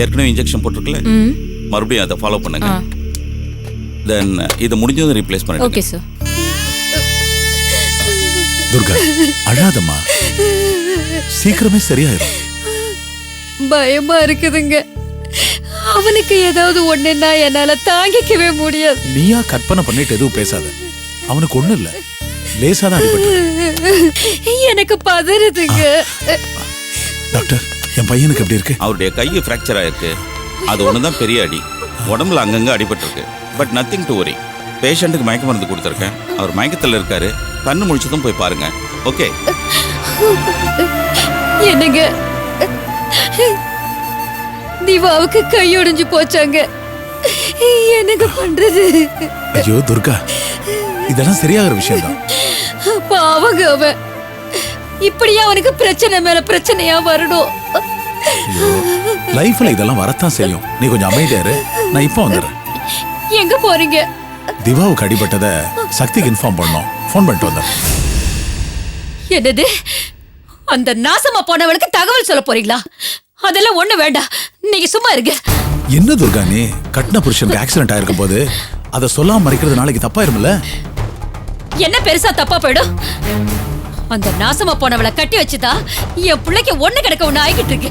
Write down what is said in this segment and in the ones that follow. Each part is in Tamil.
ஏற்கனவே இன்ஜெக்ஷன் போட்டிருக்கல, மறுபடியும் அதை ஃபாலோ பண்ணுங்க. தென் இதை முடிஞ்சதும் ரீப்ளேஸ் பண்ணிடுங்க. Okay sir. துர்கா, அழாதம்மா, சீக்கிரமே சரியாயிரும். பயமா இருக்குதுங்க. அவனுக்கு ஏதாவது ஒண்ணுன்னா என்னால தாங்கிக்கவே முடியாது. நீயா கற்பனை பண்ணிட்டு எதுவும் பேசாத. அவனுக்கு ஒண்ணு இல்ல, லேசாதான் அடிபட்டு. எனக்கு பதறுதுங்க. டாக்டர், என் பையனுக்கு எப்படி இருக்கு? அவருடைய கையை ஃப்ராக்சர் ஆயிருக்கு. அது ஒண்ணுதான் பெரிய அடி. உடம்புல அங்கங்க அடிபட்டிருக்கு. But nothing to worry. பேஷண்ட்டுக்கு மயக்க மருந்து கொடுத்துருக்கேன். அவர் மயக்கத்தில் இருக்காரு. கண்ணு முடிச்சதும் போய் பாருங்க. ஓகே? என்னங்க, திவாவுக்கு கையொடிஞ்சு போச்சாங்க. எனக்கு பண்றது? ஐயோ துர்கா, இதெல்லாம் சரியாகிற விஷயம் தான். பாவங்க அவன். இப்படியா அவனுக்கு பிரச்சனை மேல பிரச்சனையா வரணும்? லைஃப்ல இதெல்லாம் வரத்தான் செய்யும். நீ கொஞ்சம் அமைதியா இரு, நான் இப்ப வந்துடுறேன். எங்க போறீங்க? திவாவுக்கு அடிபட்டத சக்திக்கு இன்ஃபார்ம் பண்ணோம். ஃபோன் பண்ணிட்டு வந்தேன். என்னது? அந்த நாசமா போனவளுக்கு தகவல் சொல்ல போறீங்களா? அதெல்லாம் ஒண்ணு வேண்டாம், நீங்க சும்மா இருங்க. என்ன துர்கா, நீ கட்டின புருஷனுக்கு ஆக்சிடென்ட் ஆயிருக்கும் போது அதை சொல்லாம மறைக்கிறது நாளைக்கு தப்பாயிரும்ல? என்ன பெருசா தப்பா போயிடும்? அந்த நாசமா போனவளை கட்டி வச்சுதா என் பிள்ளைக்கு ஒண்ணு கிடக்க ஒண்ணு ஆகிட்டு இருக்கு.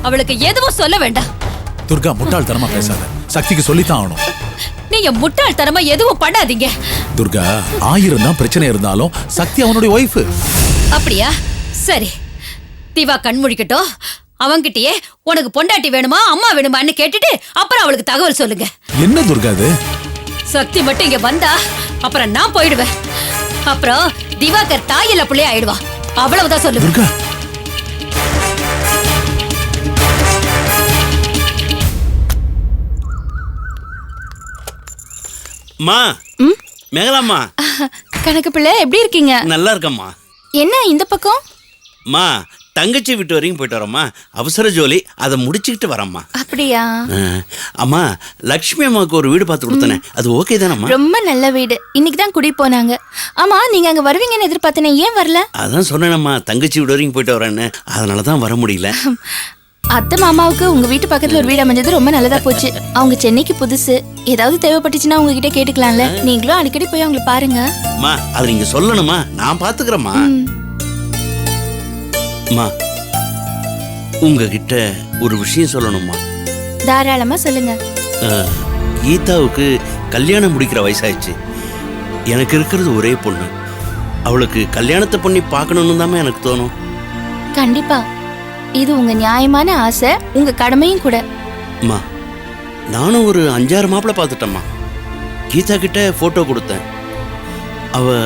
அவளுக்கு எதுவும் சொல்ல வேண்டாம். துர்கா, முட்டாள்தனமா பேசாத. சக்திக்கு சொல்லித்தான் ஆகணும். நீங்க முட்டாள்தனமா எதுவும் பண்ணாதீங்க. துர்கா, 1000 தான் பிரச்சனை இருந்தாலும் சக்தி அவனுடைய ஒய்ஃப். அப்படியா? சரி, திவா கண் முழிக்கட்டும். அவங்கிட்டயே உனக்கு பொண்டாட்டி வேணுமா அம்மா வேணுமான்னு கேட்டுட்டு அப்புறம் அவளுக்கு தகவல் சொல்லுங்க. என்ன துர்கா இது? சக்தி மட்டும் இங்க வந்தா அப்புறம் நான் போயிடுவேன். அப்புறம் திவாகர் தாயில்ல பிள்ளைய ஆயிடுவா. அவ்வளவுதான் சொல்லு. துர்கா, மா, மேகலாம்மா. கணக்கு பிள்ளை, எப்படி இருக்கீங்க? நல்லா இருக்கம்மா. என்ன இந்த பக்கம்? மா, தங்கச்சி வீட்டு வரைக்கும் போயிட்டு வரம்மா. அவசர ஜோலி, அதை முடிச்சுக்கிட்டு வரம்மா. அப்படியா? அம்மா, லக்ஷ்மி அம்மாவுக்கு ஒரு வீடு பார்த்து கொடுத்தனே, அது ஓகே தானம்மா? ரொம்ப நல்ல வீடு. இன்னைக்கு தான் குடி போனாங்க. ஆமா, நீங்க அங்க வருவீங்கன்னு எதிர்பார்த்தனே, ஏன் வரல? அதான் சொன்னேனம்மா, தங்கச்சி வீடு வரைக்கும் போயிட்டு வரேன்னு. அதனால தான் வர முடியல. அத்தை மாமாவுக்கு உங்க வீட்டு பக்கத்துல ஒரு வீடு அமைஞ்சது ரொம்ப நல்லதா போச்சு. அவங்க சென்னைக்கு புதுசு. ஏதாவது தேவைப்பட்டுச்சுன்னா உங்ககிட்ட கேட்டுக்கலாம்ல. நீங்களும் அடிக்கடி போய் அவங்களை பாருங்க. அம்மா, அது நீங்க சொல்லணுமா? நான் பாத்துக்கிறேம்மா. அம்மா, உங்ககிட்ட ஒரு விஷயம் சொல்லணுமா? தாராளமா சொல்லுங்க. கீதாவுக்கு கல்யாணம் முடிக்கிற வயசாயிடுச்சு. எனக்கு இருக்கிறது ஒரே பொண்ணு. அவளுக்கு கல்யாணத்தை பண்ணி பார்க்கணும்னு தான் எனக்கு தோணும். கண்டிப்பா, இது உங்க நியாயமான ஆசை, உங்க கடமையும் கூட. அம்மா, நானும் ஒரு 5-6 மாப்பிள்ளை பார்த்துட்டேம்மா. கீதா கிட்ட போட்டோ கொடுத்தேன். அவ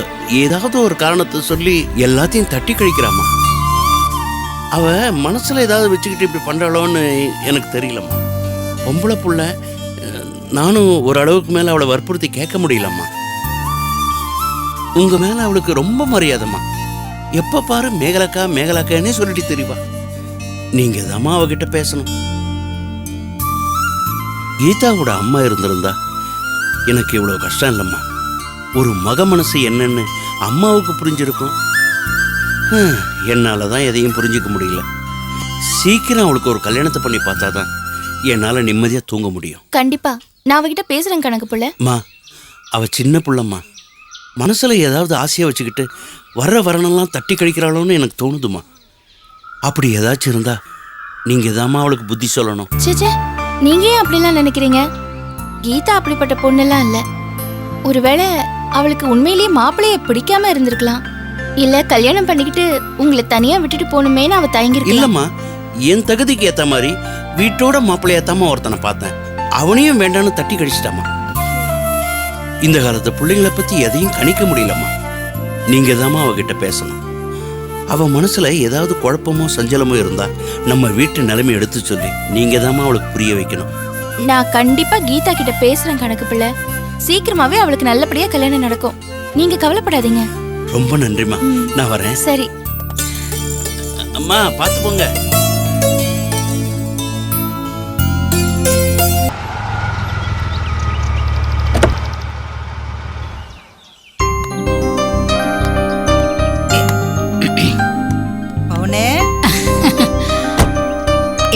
ஏதாவது ஒரு காரணத்தை சொல்லி எல்லாத்தையும் தட்டி கழிக்கிறாம்மா. அவ மனசுல ஏதாவது வச்சுக்கிட்டு இப்படி பண்றாளோன்னு எனக்கு தெரியலம்மா. பொம்பளை புள்ள, நானும் ஒரு அளவுக்கு மேல அவளை வற்புறுத்தி கேட்க முடியலம்மா. உங்க மேல அவளுக்கு ரொம்ப மரியாதைம்மா. எப்ப பாரு மேகலாக்கா மேகலாக்கான்னே சொல்லிட்டு தெரிவா. நீங்க தாம்மா அவகிட்ட பேசணும். கீதாவோட அம்மா இருந்திருந்தா எனக்கு இவ்வளவு கஷ்டம் இல்லைம்மா. ஒரு மக மனசு என்னன்னு அம்மாவுக்கு புரிஞ்சிருக்கும். என்னால தான் எதையும் புரிஞ்சிக்க முடியல. சீக்கிரம் அவளுக்கு ஒரு கல்யாணத்தை பண்ணி பார்த்தாதான் என்னால நிம்மதியா தூங்க முடியும். கண்டிப்பா நான் அவகிட்ட பேசுறேன் கணக்கு புள்ள. அம்மா, அவ சின்ன புள்ளம்மா. மனசுல ஏதாவது ஆசையை வச்சுக்கிட்டு வரணும்லாம் தட்டி கழிக்கிறாளோன்னு எனக்கு தோணுதுமா. அப்படி ஏதாச்சும் இருந்தா நீங்க தாம்மா அவளுக்கு புத்தி சொல்லணும். சேச்சே, நீங்க ஏன் அப்படிலாம் நினைக்கிறீங்க? கீதா அப்படிப்பட்ட பொண்ணெல்லாம் இல்ல. ஒருவேளை அவளுக்கு உண்மையிலேயே மாப்பிள்ளைய பிடிக்காம இருந்திருக்கலாம். இல்ல கல்யாணம் பண்ணிக்கிட்டு உங்களை தனியா விட்டுட்டு போகணுமேன்னு அவ தயங்கிருக்கலாம். இல்லம்மா, என் தகுதிக்கு ஏத்த மாதிரி வீட்டோட மாப்பிள்ளையாத்தாம ஒருத்தனை பார்த்தேன். அவனையும் வேண்டான்னு தட்டி கழிச்சிட்டாமா. இந்த காலத்து பிள்ளைங்களை பத்தி எதையும் கணிக்க முடியலம்மா. நீங்க தாம்மா அவகிட்ட பேசணும். அவ மனசுல ஏதாவது குழப்பமோ சஞ்சலமோ இருந்தா நம்ம வீட்டு நிலைமை எடுத்து சொல்லி நீங்க தாம்மா அவளுக்கு புரிய வைக்கணும். நான் கண்டிப்பா கீதா கிட்ட பேசுறேன் கணக்கு பிள்ளை. சீக்கிரமாவே அவளுக்கு நல்லபடியா கல்யாணம் நடக்கும். நீங்க கவலைப்படாதீங்க. ரொம்ப நன்றிம்மா, நான் வரேன். சரி அம்மா, பார்த்து போங்க.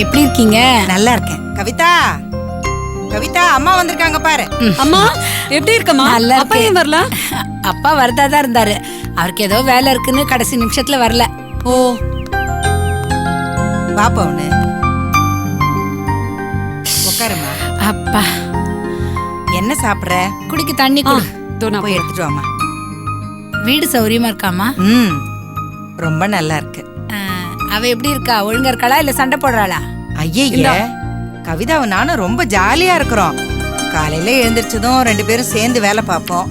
எப்படி இருக்கீங்க? நல்லா இருக்கேன். கவிதா, கவிதா, அம்மா வந்திருக்காங்க பாரு. அம்மா எப்படி இருக்கம்மா? நல்லா அப்பா இருக்கேன். ஏன் வரல? அப்பா வரதாதான் இருந்தாரு. அவருக்கு ஏதோ வேலை இருக்குன்னு கடைசி நிமிஷத்துல வரல. ஓ, பாப்பா ஒண்ணு உட்காருமா. அப்பா என்ன சாப்பிடுற? குடிக்க தண்ணி கொடு. போய் எடுத்துட்டு வாமா. வீடு சௌரியமா இருக்காமா? ம், ரொம்ப நல்லா இருக்கு. அவ எப்படி இருக்கா? ஒழுங்கா இருக்காளா இல்ல சண்டை போடுறாளா? ஐயே, கவிதாவும் நானும் ரொம்ப ஜாலியா இருக்கிறோம். காலையில எழுந்திரிச்சதும் 2 பேரும் சேர்ந்து வேலை பார்ப்போம்.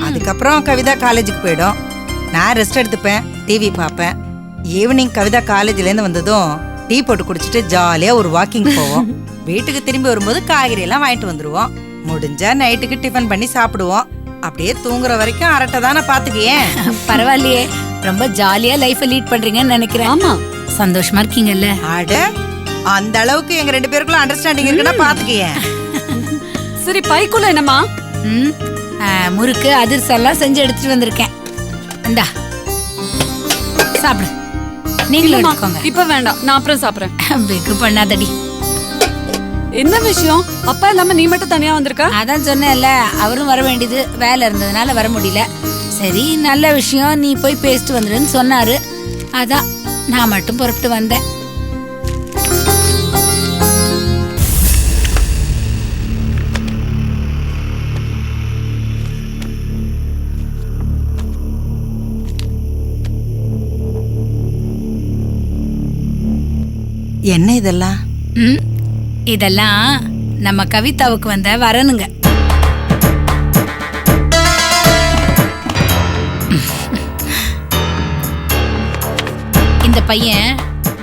அதுக்கப்புறம் கவிதா காலேஜுக்கு போயிடும். நான் ரெஸ்ட் எடுத்துப்பேன், டிவி பார்ப்பேன். ஈவினிங் கவிதா காலேஜ்ல இருந்து வந்ததும் டீ போட்டு குடிச்சிட்டு ஜாலியா ஒரு வாக்கிங் போவோம். வீட்டுக்கு திரும்பி வரும்போது காய்கறி எல்லாம் வாங்கிட்டு வந்துருவோம். முடிஞ்சா நைட்டுக்கு டிஃபன் பண்ணி சாப்பிடுவோம். அப்படியே தூங்குற வரைக்கும் அரட்டை தானே பாத்துக்கியேன். பரவாயில்லையே, ரொம்ப ஜாலியா லைஃப் லீட் பண்றீங்கன்னு நினைக்கிறேன். ஆமா, சந்தோஷமா இருக்கீங்கல்ல? அட, அந்த அளவுக்கு எங்க 2 பேருக்குள்ள அண்டர்ஸ்டாண்டிங் இருக்குன்னா பாத்துக்கியேன். சரி, பைக்குள்ள என்னம்மா? முறுக்கு அதிர்சம் எல்லாம் செஞ்சு எடுத்துட்டு வந்திருக்கேன். இந்தா சாப்பிடு. நீங்களும் எடுத்துக்கோங்க. இப்ப வேண்டாம், நான் அப்புறம் சாப்பிடுறேன். வெகு பண்ணாதடி. என்ன விஷயம்? அப்பா இல்லாம நீ மட்டும் தனியா வந்திருக்க? அதான் சொன்னேன்ல, அவரும் வர வேண்டியது வேலை இருந்ததுனால வர முடியல. சரி, நல்ல விஷயம், நீ போய் பேசிட்டு வந்துடுன்னு சொன்னாரு. அதான் நான் மட்டும் புறப்பட்டு வந்தேன். என்ன இதெல்லாம்? இதெல்லாம் நம்ம கவிதாவுக்கு வந்த வரனுங்க. இந்த பையன்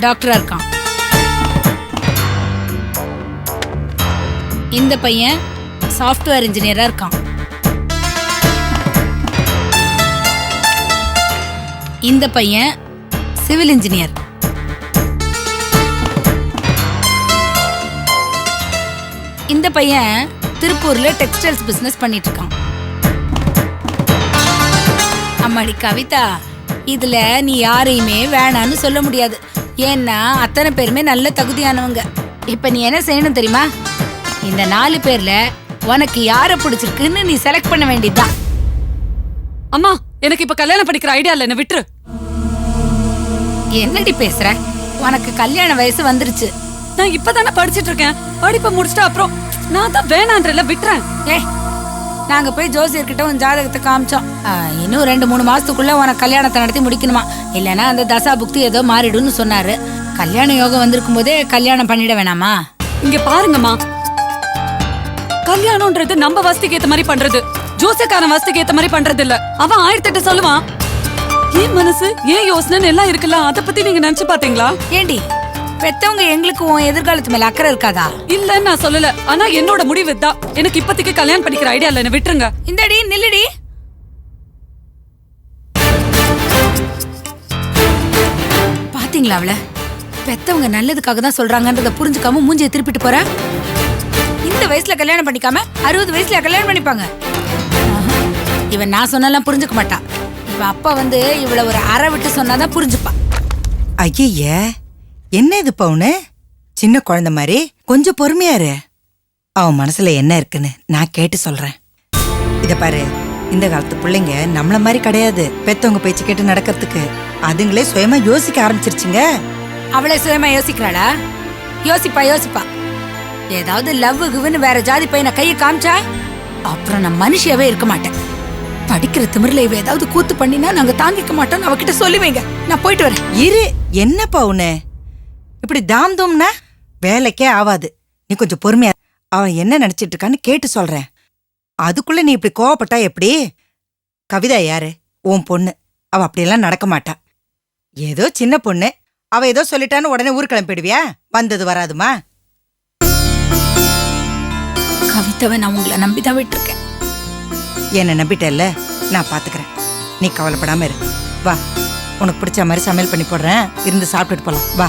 டாக்டரா இருக்கான். இந்த பையன் சாஃப்ட்வேர் இன்ஜினியரா இருக்கான். இந்த பையன் சிவில் இன்ஜினியர். இந்த பையன் திருப்பூர்ல டெக்ஸ்டைல்ஸ் பிசினஸ் பண்ணிட்டு இருக்கான். அம்மாடி கவிதா, இதுல நீ யாரையுமே வேணான்னு சொல்ல முடியாது. ஏன்னா அத்தனை பேருமே நல்ல தகுதியானவங்க. இப்ப நீ என்ன செய்யணும் தெரியுமா? இந்த 4 பேர்ல உனக்கு யார பிடிச்சிருக்குன்னு நீ செலக்ட் பண்ண வேண்டியதுதான். அம்மா, எனக்கு இப்ப கல்யாணம் படிக்கிற ஐடியா இல்ல, என்ன விட்டுரு. என்னடி பேசுற? உனக்கு கல்யாண வயசு வந்துருச்சு. நான் இப்பதானே படிச்சிட்டு இருக்கேன். படிப்பை முடிச்சிட்டு அப்புறம் நான் தான் வேணான்றல விட்டுறேன். நாங்க போய் ஜோசியர்கிட்ட உன் ஜாதகத்தை காமிச்சோம். இன்னும் 2-3 மாசத்துக்குள்ள உனக்கு கல்யாணத்தை நடத்தி முடிக்கணுமா, இல்லைன்னா அந்த தசா புக்தி ஏதோ மாறிடும்னு சொன்னாரு. கல்யாண யோகம் வந்திருக்கும் போதே கல்யாணம் பண்ணிட வேணாமா? இங்க பாருங்கம்மா, கல்யாணம்ன்றது நம்ம வசதிக்கு ஏத்த மாதிரி பண்றது, ஜோசியக்காரன் வசதிக்கு ஏத்த மாதிரி பண்றது இல்ல. அவன் 1008 சொல்லுவான். ஏன் மனசு, ஏன் யோசனை எல்லாம் இருக்குல்ல, அத பத்தி நீங்க நினைச்சு பாத்தீங்களா? ஏண்டி, பெத்தவங்க எங்களுக்கு உன் எதிர்காலத்து மேல அக்கறை இருக்காதா? இல்ல, நான் சொல்லல. ஆனா என்னோட முடிவு தான். எனக்கு இப்போதைக்கு கல்யாணம் படிக்கிற ஐடியா இல்ல, என்ன விட்டுருங்க. இந்தடி நில்லுடி. பாத்தீங்களா அவள? பெத்தவங்க நல்லதுக்காக தான் சொல்றாங்கன்றத புரிஞ்சுக்காம மூஞ்சியை திருப்பிட்டு போற. இந்த வயசுல கல்யாணம் பண்ணிக்காம 60 வயசுல கல்யாணம் பண்ணிப்பாங்க. இவன் நான் சொன்னாலாம் புரிஞ்சுக்க மாட்டா. இவ அப்பா வந்து இவள ஒரு அறை விட்டு சொன்னாதான் புரிஞ்சுப்பா. ஐயே, என்ன இது பவுனு? சின்ன குழந்தை மாதிரி கொஞ்சம் பொறுமையாரு. அவன் மனசுல என்ன இருக்குன்னு நான் கேட்டு சொல்றேன். இத பாரு, இந்த காலத்து பிள்ளைங்க நம்மள மாதிரி கிடையாது. பெத்தவங்க பேச்சு கேட்டு நடக்கிறதுக்கு அதுங்களே சுயமா யோசிக்க ஆரம்பிச்சிருச்சுங்க. அவளே சுயமா யோசிக்கிறாளா? யோசிப்பா. ஏதாவது லவ் குவுன்னு வேற ஜாதி பையனை கையை காமிச்சா அப்புறம் நான் மனுஷியாவே இருக்க மாட்டேன். படிக்கிற திமிரில இவ ஏதாவது கூத்து பண்ணினா நாங்க தாங்கிக்க மாட்டோம். அவகிட்ட சொல்லுவீங்க. நான் போயிட்டு வரேன். இரு, என்ன பவுனு இப்படி தாம் தூம்னா வேலைக்கே ஆவாது. நீ கொஞ்சம் பொறுமையா, அவன் என்ன நினைச்சிட்டு இருக்கான்னு கேட்டு சொல்றேன். அதுக்குள்ள நீ இப்படி கோவப்பட்டா எப்படி? கவிதா யாரு? உன் பொண்ணு. அவ அப்படியெல்லாம் நடக்க மாட்டா. ஏதோ சின்ன பொண்ணு, அவ ஏதோ சொல்லிட்டான்னு உடனே ஊர் கிளம்பிடுவியா? வந்தது வராதுமா? கவிதாவை நான் உங்களை நம்பிதான் விட்டுருக்கேன். என்ன நம்பிட்டல்ல, நான் பாத்துக்கிறேன். நீ கவலைப்படாம இரு. வா, உனக்கு பிடிச்ச மாதிரி சமையல் பண்ணி போடுறேன். இருந்து சாப்பிட்டுட்டு போலாம். வா.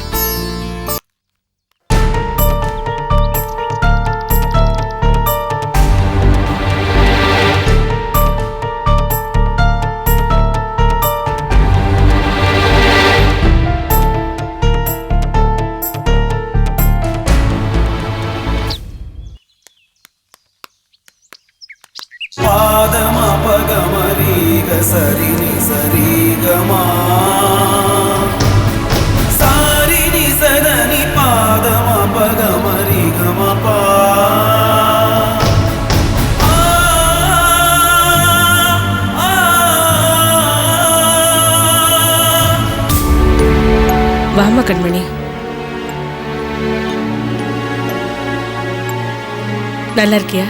வாமா கண்மணி. நல்லா இருக்கியா?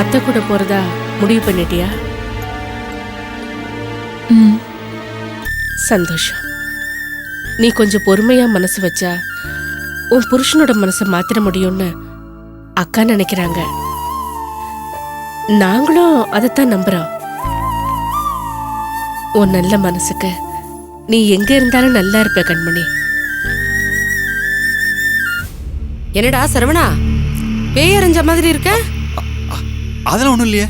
அத்தை கூட போறதா முடிவு பண்ணிட்டியா? சந்தோஷம். நீ கொஞ்சம் பொறுமையா மனசு வச்சா உன் புருஷனோட மனசை மாத்திர முடியும்னு அக்கா நினைக்கிறாங்க. நாங்களும் அதைத்தான் நம்புறோம். உன் நல்ல மனசுக்கு நீ எங்க இருந்தாலும் நல்லா இருப்ப கண்மணி. என்னடா சரவணா, பேயறிஞ்ச மாதிரி இருக்க? அதெல்லாம் ஒண்ணும் இல்லையே.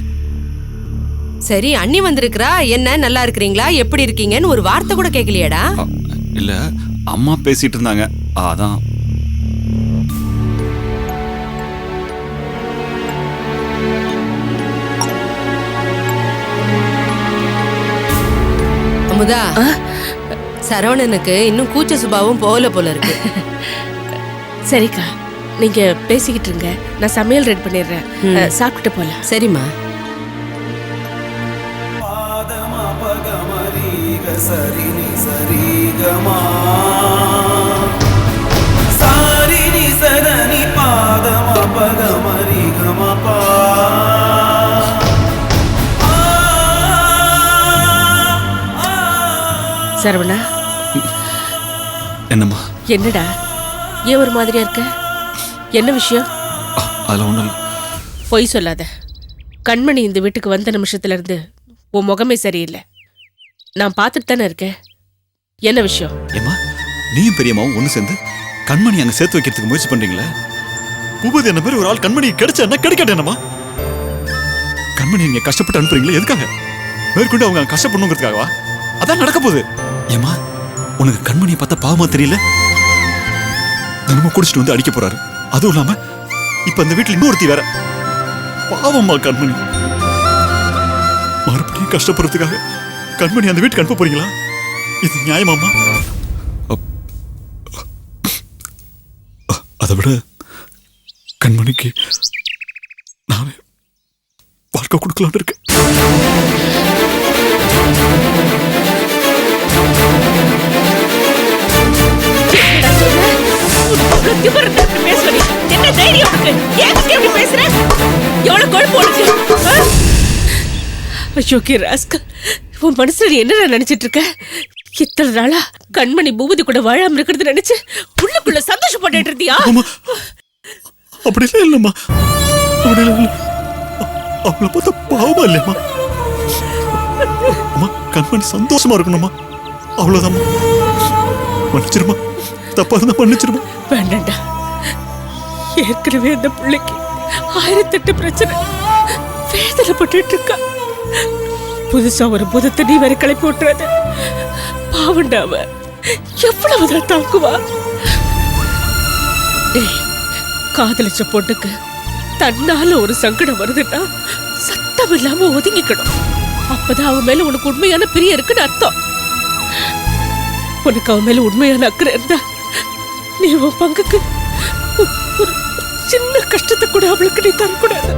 சரி, அண்ணி வந்திருக்கிறா. என்ன நல்லா இருக்கிறீங்களா, எப்படி இருக்கீங்கன்னு ஒரு வார்த்தை கூட கேட்கலையாடா? இல்ல, அம்மா பேசிட்டு இருந்தாங்க, அதான். அமுதா, சரவணனுக்கு இன்னும் கூச்ச சுபாவம் போல போல இருக்கு. சரிக்கா, நீங்க பேசிக்கிட்டு இருங்க, நான் சமையல் ரெடி பண்ணிடுறேன். சாப்பிட்டு போலாம். சரிம்மா. சரவணா, என்னம்மா? என்னடா ஏன் ஒரு மாதிரியா இருக்க? என்ன விஷயம்? அதெல்லாம் ஒண்ணும் இல்ல. பொய் சொல்லாத. கண்மணி இந்த வீட்டுக்கு வந்த நிமிஷத்துல இருந்து உன் முகமே சரியில்லை. நான் பார்த்துட்டு தானே இருக்கேன். என்ன விஷயம்? ஏம்மா, நீயும் பெரியம்மாவும் ஒண்ணு சேர்ந்து கண்மணி அங்க சேர்த்து வைக்கிறதுக்கு முயற்சி பண்றீங்களா? பூபதி என்ன மாதிரி ஒரு ஆள் கண்மணி கிடைச்சா என்ன கிடைக்காட்டேனம்மா? கண்மணி நீங்க கஷ்டப்பட்டு அனுப்புறீங்களா? எதுக்காக? மேற்கொண்டு அவங்க கஷ்டப்படணுங்கிறதுக்காகவா? அதான் நடக்க போகுது. ஏம்மா, உனக்கு கண்மணியை பார்த்தா பாவமா தெரியல? தினமும் குடிச்சிட்டு வந்து அடிக்க போறாரு. அதுவும் இல்லாம இப்ப அந்த வீட்டுல இன்னொருத்தி வேற. பாவம்மா கண்மணி. மறுபடியும் கஷ்டப்படுறதுக்காக கண்மணி அந்த வீட்டுக்கு அனுப்ப போறீங்களா? இது நியாயமாம்மா? அதை விட கண்மணிக்கு நானே வாழ்க்கை கொடுக்கலான்னு இருக்கேன். என்ன தைரியம் உனக்கு? ஏன் பேசுற? எவ்வளவு கொழுப்பு உனக்கு? ஐயோ ராஸ்கல், உன் மனசுல என்னடா நினைச்சிட்டு இருக்க? இத்தனை நாளா கண்மணி பூபதி கூட வாழாம இருக்கிறது நினைச்சு உள்ளுக்குள்ள சந்தோஷப்பட்டு இருந்தியா? அப்படிலாம் இல்லம்மா, அப்படிலாம் இல்ல. அவளை பார்த்தா பாவமா இல்லையம்மா. அம்மா, கண்மணி சந்தோஷமா இருக்கணும்மா, அவ்வளவுதாம்மா. மன்னிச்சிருமா, தப்பா இருந்தா மன்னிச்சிருமா. வேண்டாண்டா, ஏற்கனவே அந்த பிள்ளைக்கு 1008 பிரச்சனை, வேதனைப்பட்டு இருக்கா. புதுசா ஒரு புதத்தை நீ வேற கிளப்பி விட்டுறாத. பாவண்டாவ எவ்வளவுதான் தாக்குவா? காதலிச்ச பொண்ணுக்கு தன்னால ஒரு சங்கடம் வருதுன்னா சத்தம் இல்லாம ஒதுங்கிக்கணும். அப்பதான் அவன் மேல உனக்கு உண்மையான பிரியம் இருக்குன்னு அர்த்தம். உனக்கு அவன் மேல உண்மையான அக்கறை இருந்தா நீ உன் பங்குக்கு ஒரு சின்ன கஷ்டத்தை கூட அவளுக்கு நீ தரக்கூடாது.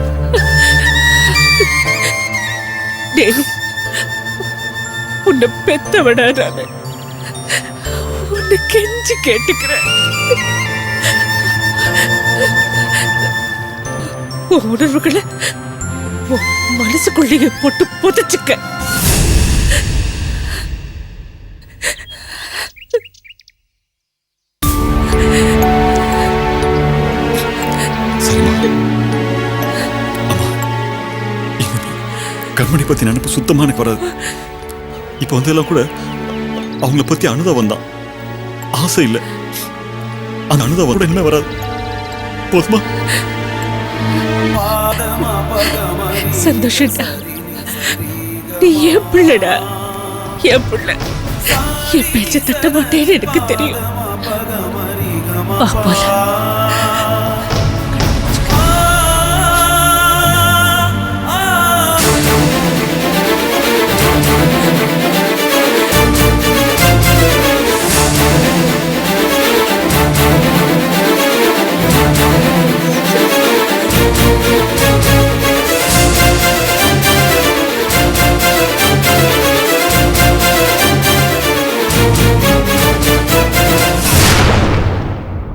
உன்னை பெத்த விடாத, உன்னை கெஞ்சி கேட்டுக்கிறேன். உன் உணர்வுகளை மனசுக்குள்ளேயே போட்டு புதைச்சுக்க. கண்மணி பத்தி நினைப்பு சுத்தமா எனக்கு வராது. இப்ப வந்து எல்லாம் கூட அவங்கள பத்தி அனுதாபம் தான், ஆசை இல்ல. அந்த அனுதாபம் கூட இனிமே வராது. போதுமா? சந்தோஷம்டா, நீ என் பிள்ளைடா, என் பிள்ளை. என் பேச்ச தட்ட மாட்டேன்னு எனக்கு தெரியும். போலாம்.